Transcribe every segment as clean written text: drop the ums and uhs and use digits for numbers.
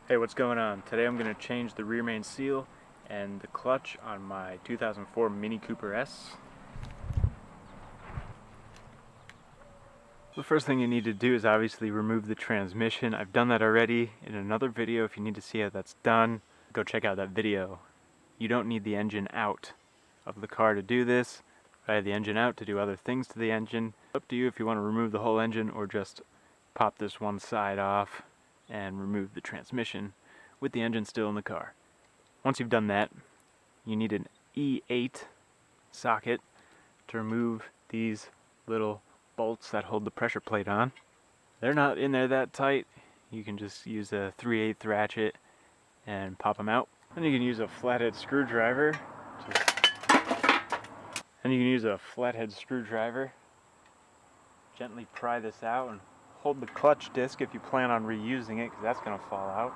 Hey, what's going on? Today I'm going to change the rear main seal and the clutch on my 2004 Mini Cooper S. The first thing you need to do is obviously remove the transmission. I've done that already in another video. If you need to see how that's done, go check out that video. You don't need the engine out of the car to do this. I have the engine out to do other things to the engine. Up to you if you want to remove the whole engine or just pop this one side off and remove the transmission with the engine still in the car. Once you've done that, you need an E8 socket to remove these little bolts that hold the pressure plate on. They're not in there that tight. You can just use a 3/8 ratchet and pop them out. Then you can use a flathead screwdriver. Gently pry this out and hold the clutch disc if you plan on reusing it, because that's going to fall out.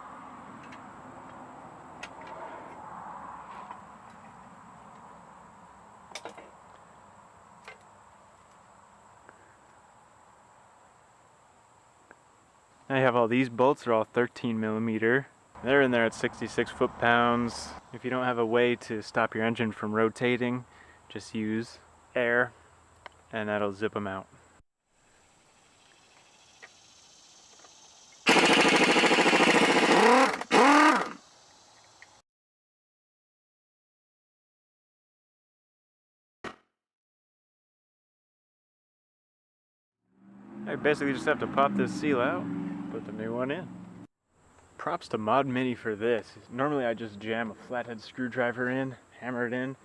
Now you have all these bolts. They're all 13mm. They're in there at 66 foot-pounds. If you don't have a way to stop your engine from rotating, just use air and that'll zip them out. I basically just have to pop this seal out, put the new one in. Props to Mod Mini for this. Normally I just jam a flathead screwdriver in, hammer it in,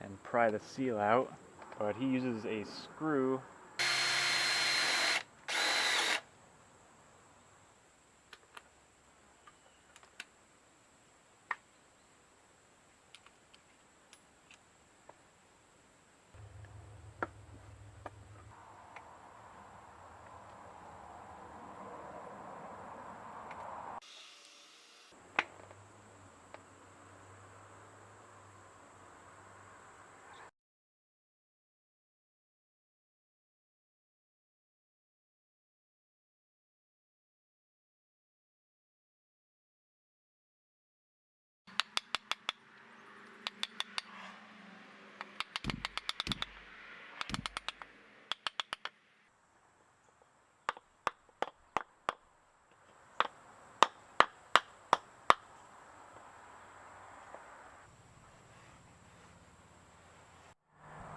and pry the seal out, but he uses a screw.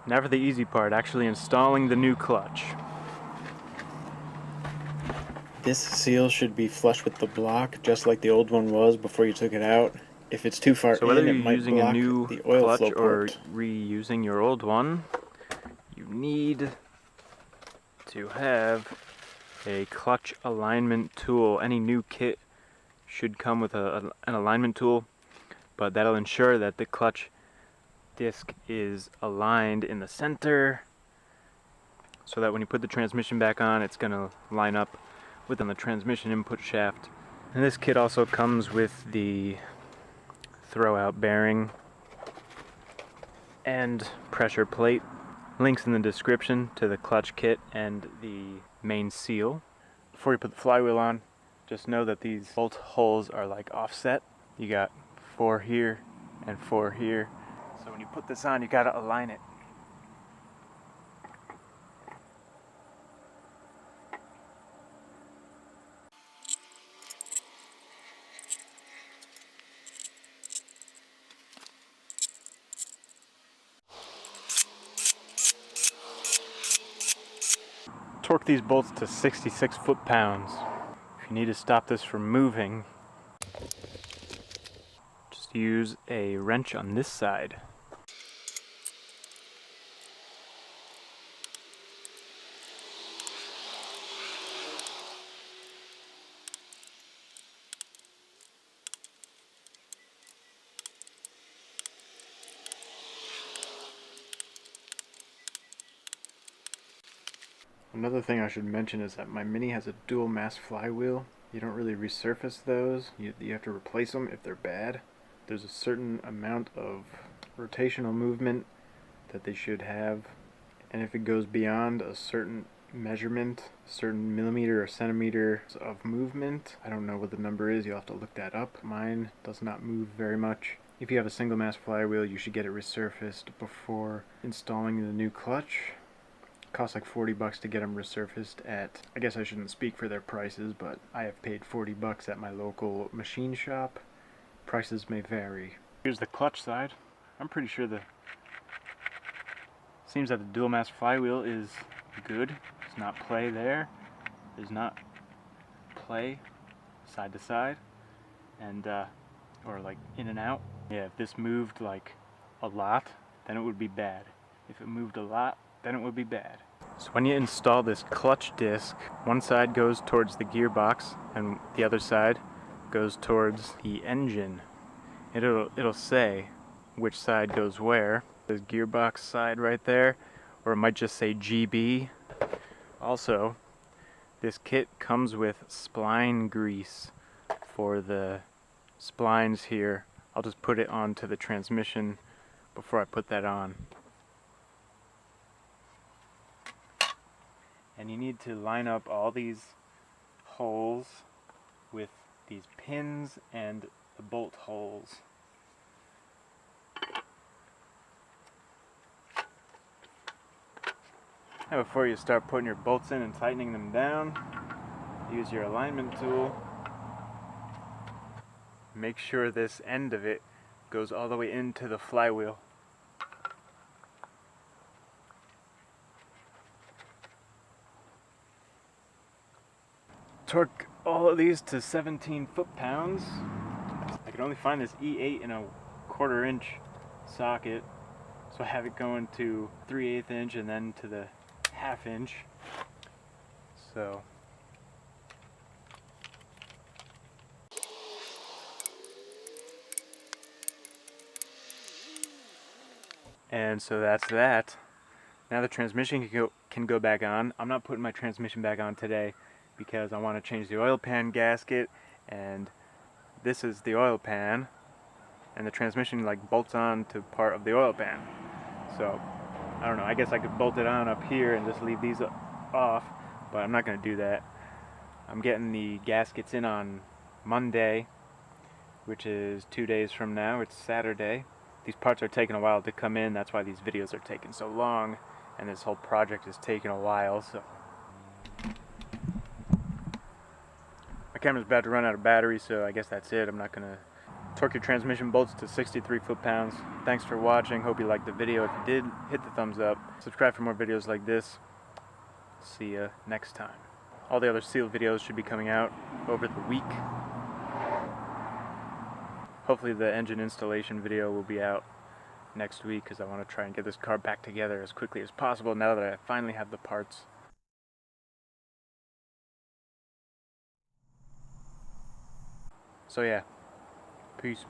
Now for the easy part, actually installing the new clutch. This seal should be flush with the block, just like the old one was before you took it out. If it's too far So whether in, you're it might using a block new the oil clutch flow or port. reusing your old one, you need to have a clutch alignment tool. Any new kit should come with an alignment tool, but that'll ensure that the clutch disc is aligned in the center so that when you put the transmission back on, it's going to line up within the transmission input shaft. And this kit also comes with the throwout bearing and pressure plate. Links in the description to the clutch kit and the main seal. Before you put the flywheel on, just know that these bolt holes are like offset. You got 4 here and 4 here. So when you put this on, you gotta align it. Torque these bolts to 66 foot-pounds. If you need to stop this from moving, just use a wrench on this side. Another thing I should mention is that my Mini has a dual mass flywheel. You don't really resurface those. You have to replace them if they're bad. There's a certain amount of rotational movement that they should have, and if it goes beyond a certain measurement, a certain millimeter or centimeter of movement. I don't know what the number is, you'll have to look that up. Mine does not move very much. If you have a single mass flywheel, you should get it resurfaced before installing the new clutch. It costs like 40 bucks to get them resurfaced at, I guess I shouldn't speak for their prices, but I have paid 40 bucks at my local machine shop. Prices may vary. Here's the clutch side. I'm pretty sure seems that the dual mass flywheel is good. There's not play there. There's not play side to side, and or like in and out. Yeah, if this moved like a lot, then it would be bad. If it moved a lot, then it would be bad. So when you install this clutch disc, one side goes towards the gearbox and the other side goes towards the engine. It'll say which side goes where. The gearbox side right there, or it might just say GB. Also, this kit comes with spline grease for the splines here. I'll just put it onto the transmission before I put that on. And you need to line up all these holes with these pins and the bolt holes. Now before you start putting your bolts in and tightening them down, use your alignment tool. Make sure this end of it goes all the way into the flywheel. Torque all of these to 17 foot-pounds. I could only find this E8 in a 1/4 inch socket, so I have it going to 3/8 inch and then to the 1/2 inch. So that's that. Now the transmission can go back on. I'm not putting my transmission back on today because I want to change the oil pan gasket, and this is the oil pan, and the transmission like bolts on to part of the oil pan. So I don't know, I guess I could bolt it on up here and just leave these off, but I'm not going to do that. I'm getting the gaskets in on Monday, which is 2 days from now. It's Saturday. These parts are taking a while to come in, that's why these videos are taking so long, and this whole project is taking a while. So my camera's about to run out of battery, so I guess that's it. I'm not going to torque your transmission bolts to 63 foot-pounds. Thanks for watching. Hope you liked the video. If you did, hit the thumbs up. Subscribe for more videos like this. See ya next time. All the other seal videos should be coming out over the week. Hopefully the engine installation video will be out next week because I want to try and get this car back together as quickly as possible now that I finally have the parts. So yeah, peace.